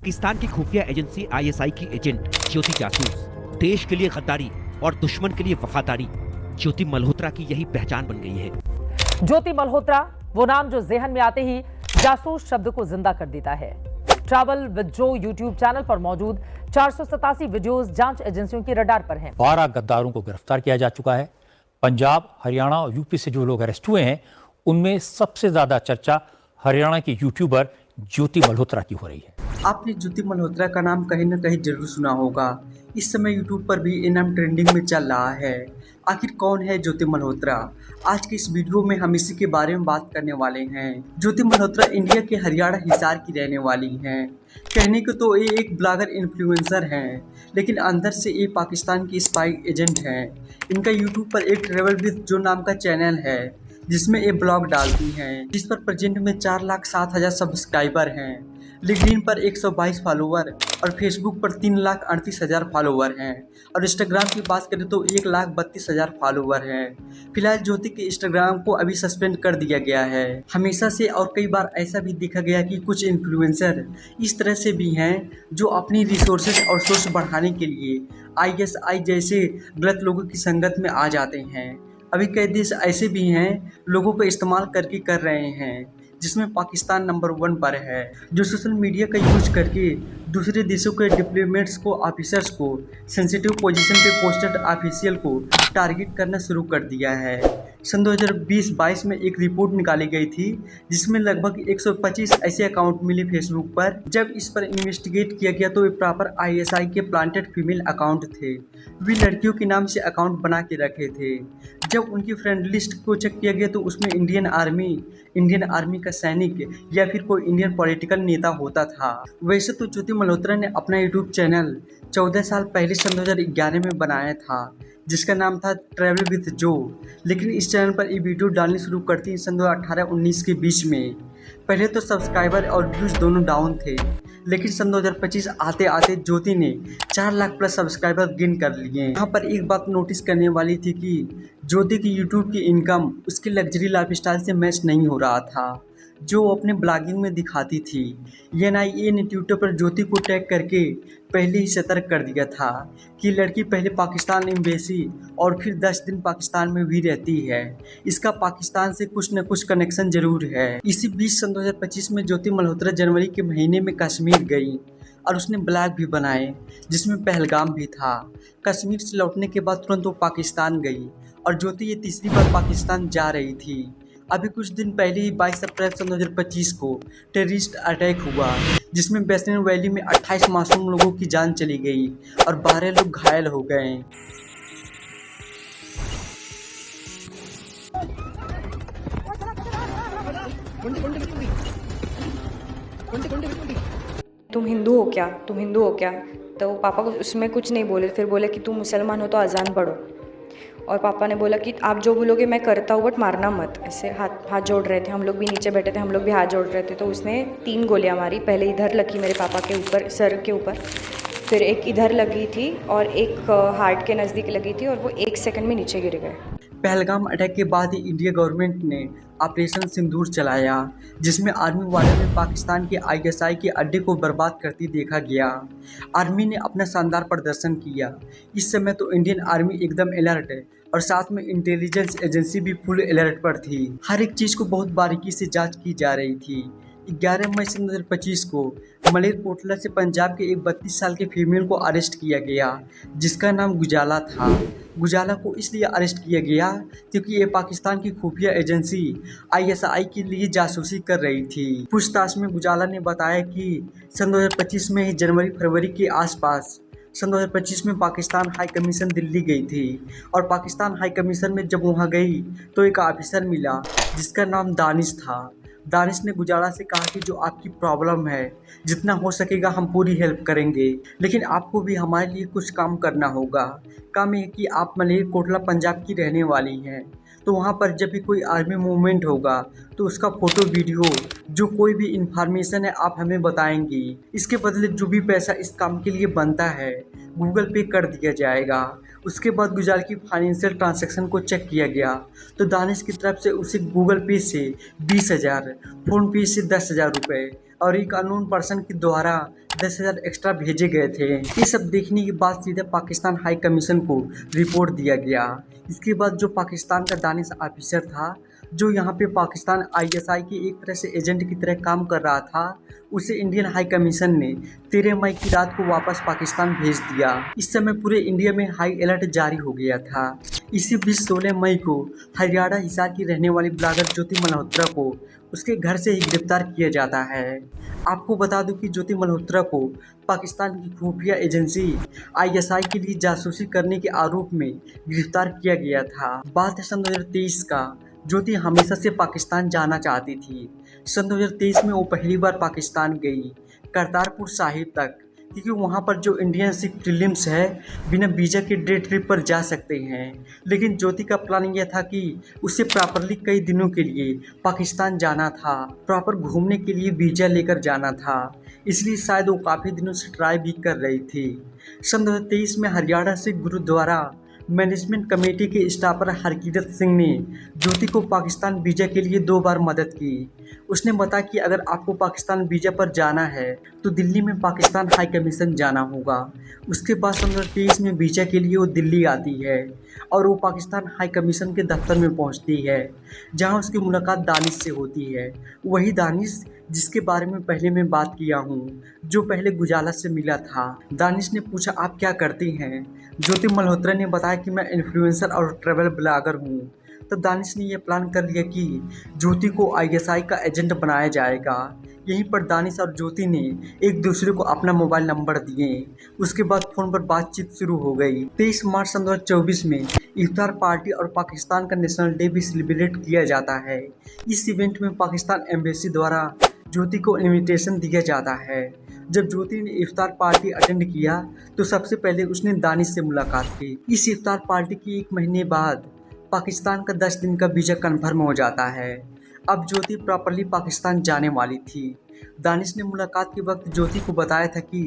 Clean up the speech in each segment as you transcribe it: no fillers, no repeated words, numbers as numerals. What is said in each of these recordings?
पाकिस्तान की खुफिया agency ISI की एजेंट ज्योति जासूस, देश के लिए गद्दारी और दुश्मन के लिए वफादारी, ज्योति मल्होत्रा की यही पहचान बन गई है। ज्योति मल्होत्रा, वो नाम जो जेहन में आते ही जासूस शब्द को जिंदा कर देता है। ट्रैवल विद जो यूट्यूब चैनल पर मौजूद 487 वीडियोस जांच एजेंसियों की रडार पर हैं। 12 गद्दारों को गिरफ्तार किया जा चुका है। पंजाब, हरियाणा और यूपी से जो लोग अरेस्ट हुए हैं, उनमें सबसे ज्यादा चर्चा हरियाणा की यूट्यूबर ज्योति मल्होत्रा की हो रही है। आपने ज्योति मल्होत्रा का नाम कहीं न कहीं जरूर सुना होगा। इस समय यूट्यूब पर भी ये नाम ट्रेंडिंग में चल रहा है। आखिर कौन है ज्योति मल्होत्रा? आज के इस वीडियो में हम इसी के बारे में बात करने वाले हैं। ज्योति मल्होत्रा इंडिया के हरियाणा हिसार की रहने वाली हैं। कहने को तो ये एक ब्लॉगर इन्फ्लुएंसर हैं, लेकिन अंदर से ये पाकिस्तान की स्पाई एजेंट हैं। इनका यूट्यूब पर एक ट्रैवल विद जो नाम का चैनल है, जिसमें ये ब्लॉग डालती हैं, जिस पर प्रेजेंट में 4,07,000 सब्सक्राइबर हैं। लिंक्डइन पर 122 फॉलोवर और फेसबुक पर 3,38,000 फॉलोवर हैं और इंस्टाग्राम की बात करें तो 1,32,000 फॉलोवर हैं। फिलहाल ज्योति के इंस्टाग्राम को अभी सस्पेंड कर दिया गया है। हमेशा से और कई बार ऐसा भी देखा गया कि कुछ इन्फ्लुएंसर इस तरह से भी हैं जो अपनी रिसोर्सेज और सोर्स बढ़ाने के लिए आईएसआई जैसे गलत लोगों की संगत में आ जाते हैं। अभी कई देश ऐसे भी हैं लोगों को इस्तेमाल करके कर रहे हैं, जिसमें पाकिस्तान नंबर 1 पर है, जो सोशल मीडिया का यूज करके दूसरे देशों के डिप्लोमेट्स को, ऑफिसर्स को, सेंसिटिव पोजीशन पे पोस्टेड ऑफिशियल को टारगेट करना शुरू कर दिया है। सन 2020-22 में एक रिपोर्ट निकाली गई थी, जिसमें लगभग 125 ऐसे अकाउंट मिले फेसबुक पर। जब इस पर इन्वेस्टिगेट किया गया तो वे प्रॉपर आईएसआई के प्लांटेड फीमेल अकाउंट थे। वे लड़कियों के नाम से अकाउंट बना के रखे थे। जब उनकी फ्रेंड लिस्ट को चेक किया गया तो उसमें इंडियन आर्मी का सैनिक या फिर कोई इंडियन पॉलिटिकल नेता होता था। वैसे तो ज्योति मल्होत्रा ने अपना यूट्यूब चैनल 14 साल पहले सन 2011 में बनाया था, जिसका नाम था ट्रैवल विद जो, लेकिन इस चैनल पर ये वीडियो डालनी शुरू करती सन 2018-19 के बीच में। पहले तो सब्सक्राइबर और व्यूज़ दोनों डाउन थे, लेकिन सन 2025 आते आते ज्योति ने 4 लाख प्लस सब्सक्राइबर गेन कर लिए। यहाँ पर एक बात नोटिस करने वाली थी कि ज्योति की यूट्यूब की इनकम उसके लग्जरी लाइफस्टाइल से मैच नहीं हो रहा था, जो वो अपने ब्लॉगिंग में दिखाती थी। एनआईए ने ट्विटर पर ज्योति को टैग करके पहले ही सतर्क कर दिया था कि लड़की पहले पाकिस्तान एम्बेसी और फिर 10 दिन पाकिस्तान में भी रहती है। इसका पाकिस्तान से कुछ न कुछ कनेक्शन जरूर है। इसी बीच सन 2025 में ज्योति मल्होत्रा जनवरी के महीने में कश्मीर गई और उसने ब्लॉग भी बनाए, जिसमें पहलगाम भी था। कश्मीर से लौटने के बाद तुरंत वो पाकिस्तान गई और ज्योति ये तीसरी बार पाकिस्तान जा रही थी। अभी कुछ दिन पहले ही 22 अप्रैल सन 2025 को टेररिस्ट अटैक हुआ, जिसमें वैष्णो वैली में 28 मासूम लोगों की जान चली गई और 12 लोग घायल हो गए। तुम हिंदू हो क्या, तुम हिंदू हो क्या? तो पापा को उसमें कुछ नहीं बोले, फिर बोले कि तुम मुसलमान हो तो अजान पढ़ो। और पापा ने बोला कि आप जो बोलोगे मैं करता हूँ, बट मारना मत। ऐसे हाथ जोड़ रहे थे, हम लोग भी नीचे बैठे थे, हम लोग भी हाथ जोड़ रहे थे। तो उसने 3 गोलियाँ मारी। पहले इधर लगी मेरे पापा के ऊपर, सर के ऊपर, फिर एक इधर लगी थी और एक हार्ट के नज़दीक लगी थी और वो 1 सेकंड में नीचे गिर गए। पहलगाम अटैक के बाद ही इंडिया गवर्नमेंट ने ऑपरेशन सिंदूर चलाया, जिसमें आर्मी वाले में पाकिस्तान के आईएसआई के अड्डे को बर्बाद करती देखा गया। आर्मी ने अपना शानदार प्रदर्शन किया। इस समय तो इंडियन आर्मी एकदम अलर्ट है और साथ में इंटेलिजेंस एजेंसी भी फुल अलर्ट पर थी। हर एक चीज़ को बहुत बारीकी से जांच की जा रही थी। 11 मई 2025 को मलेरकोटला से पंजाब के एक 32 साल के फीमेल को अरेस्ट किया गया, जिसका नाम गुजाला था। गुजाला को इसलिए अरेस्ट किया गया क्योंकि ये पाकिस्तान की खुफिया एजेंसी आईएसआई के लिए जासूसी कर रही थी। पूछताछ में गुजाला ने बताया कि सन 2025 में ही जनवरी-फरवरी के आसपास सन 2025 में पाकिस्तान हाई कमीशन दिल्ली गई थी और पाकिस्तान हाई कमीशन में जब वहाँ गई तो एक ऑफिसर मिला, जिसका नाम दानिश था। दानिश ने गुजारा से कहा कि जो आपकी प्रॉब्लम है, जितना हो सकेगा हम पूरी हेल्प करेंगे, लेकिन आपको भी हमारे लिए कुछ काम करना होगा। काम यह कि आप मलेरकोटला पंजाब की रहने वाली हैं, तो वहाँ पर जब भी कोई आर्मी मूवमेंट होगा तो उसका फ़ोटो, वीडियो, जो कोई भी इंफॉर्मेशन है आप हमें बताएंगी। इसके बदले जो भी पैसा इस काम के लिए बनता है गूगल पे कर दिया जाएगा। उसके बाद गुजारा की फाइनेंशियल ट्रांजैक्शन को चेक किया गया तो दानिश की तरफ से उसे गूगल पे से 20,000, फ़ोन पे से 10,000 रुपये और एक अननोन पर्सन के द्वारा 10,000 एक्स्ट्रा भेजे गए थे। ये सब देखने के बाद सीधे पाकिस्तान हाई कमीशन को रिपोर्ट दिया गया। इसके बाद जो पाकिस्तान का दानिश ऑफिसर था, जो यहाँ पे पाकिस्तान ISI के एक तरह से एजेंट की तरह काम कर रहा था, उसे इंडियन हाई कमीशन ने 13 मई की रात को वापस पाकिस्तान भेज दिया। इस समय पूरे इंडिया में हाई अलर्ट जारी हो गया था। इसी बीच 16 मई को हरियाणा हिसार की रहने वाली ब्लॉगर ज्योति मल्होत्रा को उसके घर से ही गिरफ्तार किया जाता है। आपको बता दूं कि ज्योति मल्होत्रा को पाकिस्तान की खुफिया एजेंसी ISI के लिए जासूसी करने के आरोप में गिरफ्तार किया गया था। बात है सन 2023 का। ज्योति हमेशा से पाकिस्तान जाना चाहती थी। सन 2023 में वो पहली बार पाकिस्तान गई, करतारपुर साहिब तक, क्योंकि वहाँ पर जो इंडियन सिख प्रीलिम्स है बिना वीज़ा के डे ट्रिप पर जा सकते हैं। लेकिन ज्योति का प्लान यह था कि उसे प्रॉपरली कई दिनों के लिए पाकिस्तान जाना था, प्रॉपर घूमने के लिए वीज़ा लेकर जाना था, इसलिए शायद वो काफ़ी दिनों से ट्राई भी कर रही थी। सन 2023 में हरियाणा सिख गुरुद्वारा मैनेजमेंट कमेटी के स्टाफर हरकीरत सिंह ने ज्योति को पाकिस्तान वीज़ा के लिए 2 बार मदद की। उसने बताया कि अगर आपको पाकिस्तान वीज़ा पर जाना है तो दिल्ली में पाकिस्तान हाई कमीशन जाना होगा। उसके बाद सन 2023 में वीज़ा के लिए वो दिल्ली आती है और वो पाकिस्तान हाई कमीशन के दफ्तर में पहुंचती है, जहां उसकी मुलाकात दानिश से होती है। वही दानिश जिसके बारे में पहले मैं बात किया हूँ, जो पहले गुजाला से मिला था। दानिश ने पूछा, आप क्या करती हैं? ज्योति मल्होत्रा ने बताया कि मैं इन्फ्लुएंसर और ट्रैवल ब्लॉगर हूँ। तब दानिश ने यह प्लान कर लिया कि ज्योति को ISI का एजेंट बनाया जाएगा। यहीं पर दानिश और ज्योति ने एक दूसरे को अपना मोबाइल नंबर दिए। उसके बाद फ़ोन पर बातचीत शुरू हो गई। 23 मार्च सन 2024 में इफ्तार पार्टी और पाकिस्तान का नेशनल डे भी सेलिब्रेट किया जाता है। इस इवेंट में पाकिस्तान एम्बेसी द्वारा ज्योति को इनविटेशन दिया जाता है। जब ज्योति ने इफ्तार पार्टी अटेंड किया तो सबसे पहले उसने दानिश से मुलाकात की। इस इफ्तार पार्टी की 1 महीने बाद पाकिस्तान का 10 दिन का वीज़ा कन्फर्म हो जाता है। अब ज्योति प्रॉपरली पाकिस्तान जाने वाली थी। दानिश ने मुलाकात के वक्त ज्योति को बताया था कि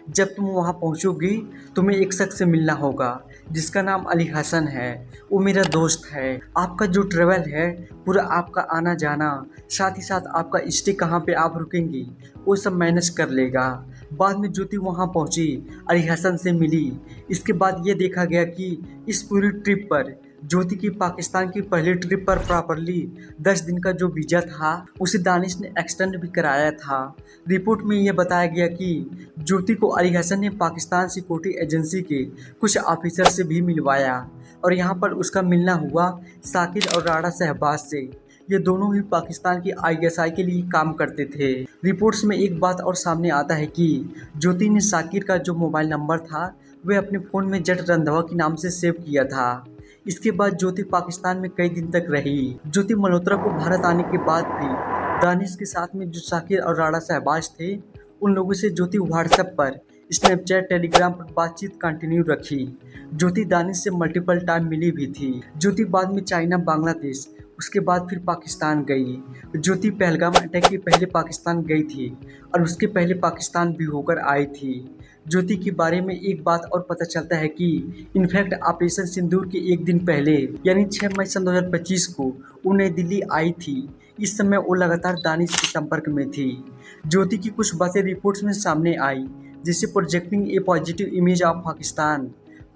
जब तुम वहां पहुंचोगी तुम्हें एक शख्स से मिलना होगा जिसका नाम अली हसन है। वो मेरा दोस्त है। आपका जो ट्रेवल है, पूरा आपका आना जाना, साथ ही साथ आपका स्टे कहाँ पे आप रुकेंगी, वो सब मैनेज कर लेगा। बाद में ज्योति वहां पहुंची, अली हसन से मिली। इसके बाद ये देखा गया कि इस पूरी ट्रिप पर ज्योति की पाकिस्तान की पहली ट्रिप पर प्रॉपरली 10 दिन का जो वीज़ा था उसे दानिश ने एक्सटेंड भी कराया था। रिपोर्ट में यह बताया गया कि ज्योति को अली हसन ने पाकिस्तान सिक्योरिटी एजेंसी के कुछ ऑफिसर से भी मिलवाया और यहाँ पर उसका मिलना हुआ साकिर और राणा शहबाज से। ये दोनों ही पाकिस्तान की ISI के लिए काम करते थे। रिपोर्ट्स में एक बात और सामने आता है कि ज्योति ने साकिर का जो मोबाइल नंबर था वह अपने फ़ोन में जट रंधावा के नाम से सेव किया था। इसके बाद ज्योति पाकिस्तान में कई दिन तक रही। ज्योति मल्होत्रा को भारत आने के बाद भी दानिश के साथ में जो साकिर और राणा शहबाज थे, उन लोगों से ज्योति व्हाट्सएप पर, स्नैपचैट, टेलीग्राम पर बातचीत कंटिन्यू रखी। ज्योति दानिश से मल्टीपल टाइम मिली भी थी। ज्योति बाद में चाइना, बांग्लादेश, उसके बाद फिर पाकिस्तान गई। ज्योति पहलगाम अटैक के पहले पाकिस्तान गई थी और उसके पहले पाकिस्तान भी होकर आई थी। ज्योति के बारे में एक बात और पता चलता है कि इनफैक्ट ऑपरेशन सिंदूर के एक दिन पहले यानी 6 मई सन 2025 को वो नई दिल्ली आई थी। इस समय वो लगातार दानिश के संपर्क में थी। ज्योति की कुछ बातें रिपोर्ट्स में सामने आई, जिससे projecting A positive image of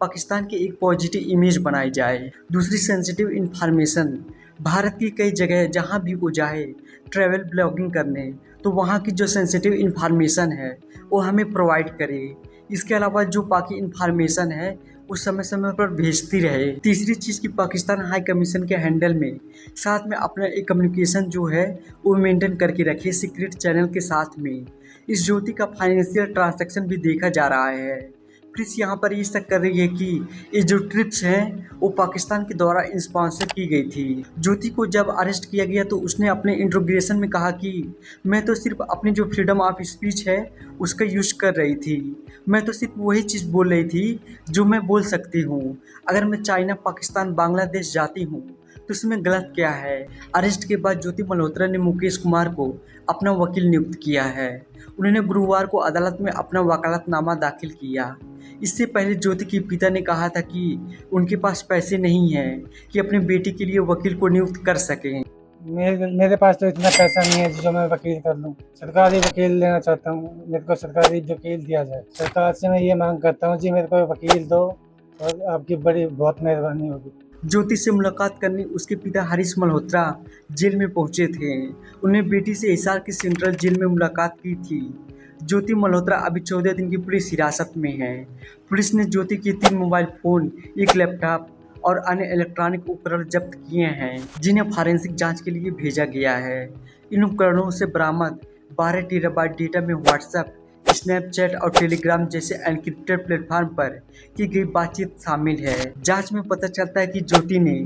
Pakistan की एक पॉजिटिव इमेज बनाई जाए। दूसरी सेंसिटिव इन्फॉर्मेशन, भारत की कई जगह जहां भी वो जाए ट्रैवल ब्लॉगिंग करने, तो वहां की जो सेंसिटिव इन्फॉर्मेशन है वो हमें प्रोवाइड करे। इसके अलावा जो बाकी इन्फॉर्मेशन है वो समय समय पर भेजती रहे। तीसरी चीज़ की पाकिस्तान हाई कमीशन के हैंडल में साथ में अपना एक कम्युनिकेशन जो है वो मेंटेन करके रखे सीक्रेट चैनल के साथ में। इस ज्योति का फाइनेंशियल ट्रांजैक्शन भी देखा जा रहा है। पुलिस यहाँ पर ये शक कर रही है कि ये जो ट्रिप्स हैं वो पाकिस्तान के द्वारा स्पॉन्सर की गई थी। ज्योति को जब अरेस्ट किया गया तो उसने अपने इंट्रोगेशन में कहा कि मैं तो सिर्फ अपनी जो फ्रीडम ऑफ स्पीच है उसका यूज कर रही थी। मैं तो सिर्फ वही चीज़ बोल रही थी जो मैं बोल सकती हूँ। अगर मैं चाइना, पाकिस्तान, बांग्लादेश जाती हूँ तो इसमें गलत क्या है। अरेस्ट के बाद ज्योति मल्होत्रा ने मुकेश कुमार को अपना वकील नियुक्त किया है। उन्होंने गुरुवार को अदालत में अपना वकालतनामा दाखिल किया। इससे पहले ज्योति के पिता ने कहा था कि उनके पास पैसे नहीं हैं कि अपने बेटी के लिए वकील को नियुक्त कर सकें। मेरे पास तो इतना पैसा नहीं है जो मैं वकील कर लूँ। सरकारी वकील लेना चाहता हूँ, मेरे को सरकारी वकील दिया जाए। सरकार से मैं ये मांग करता हूँ जी मेरे को वकील दो और आपकी बड़ी बहुत मेहरबानी होगी। ज्योति से मुलाकात करने उसके पिता हरीश मल्होत्रा जेल में पहुंचे थे। उन्हें बेटी से हिसार की सेंट्रल जेल में मुलाकात की थी। ज्योति मल्होत्रा अभी 14 दिन की पुलिस हिरासत में है। पुलिस ने ज्योति के 3 मोबाइल फ़ोन, 1 लैपटॉप और अन्य इलेक्ट्रॉनिक उपकरण जब्त किए हैं, जिन्हें फॉरेंसिक जांच के लिए भेजा गया है। इन उपकरणों से बरामद 12 टीराबाइट डेटा में व्हाट्सएप, स्नैपचैट और टेलीग्राम जैसे एनक्रिप्टेड प्लेटफॉर्म पर की गई बातचीत शामिल है। जांच में पता चलता है कि ज्योति ने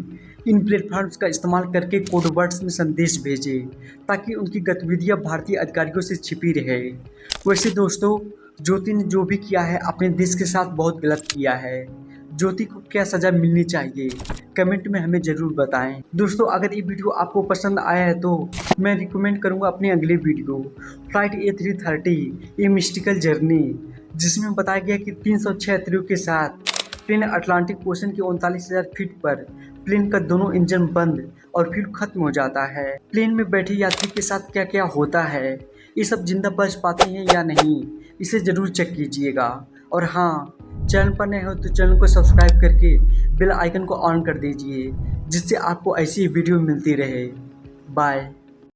इन प्लेटफॉर्म्स का इस्तेमाल करके कोड वर्ड्स में संदेश भेजे ताकि उनकी गतिविधियां भारतीय अधिकारियों से छिपी रहे। वैसे दोस्तों, ज्योति ने जो भी किया है अपने देश के साथ बहुत गलत किया है। ज्योति को क्या सज़ा मिलनी चाहिए, कमेंट में हमें ज़रूर बताएं। दोस्तों, अगर ये वीडियो आपको पसंद आया है तो मैं रिकमेंड करूंगा अपनी अगली वीडियो फ्लाइट A330 ए मिस्टिकल जर्नी, जिसमें बताया गया कि 306 यात्रियों के साथ प्लेन अटलांटिक ओशन के 39,000 फीट पर प्लेन का दोनों इंजन बंद और फ्यूल खत्म हो जाता है। प्लेन में बैठे यात्री के साथ क्या क्या होता है, ये सब जिंदा बच पाते हैं या नहीं, इसे ज़रूर चेक कीजिएगा। और हाँ, चैनल पर नए हो तो चैनल को सब्सक्राइब करके बेल आइकन को ऑन कर दीजिए, जिससे आपको ऐसी वीडियो मिलती रहे। बाय।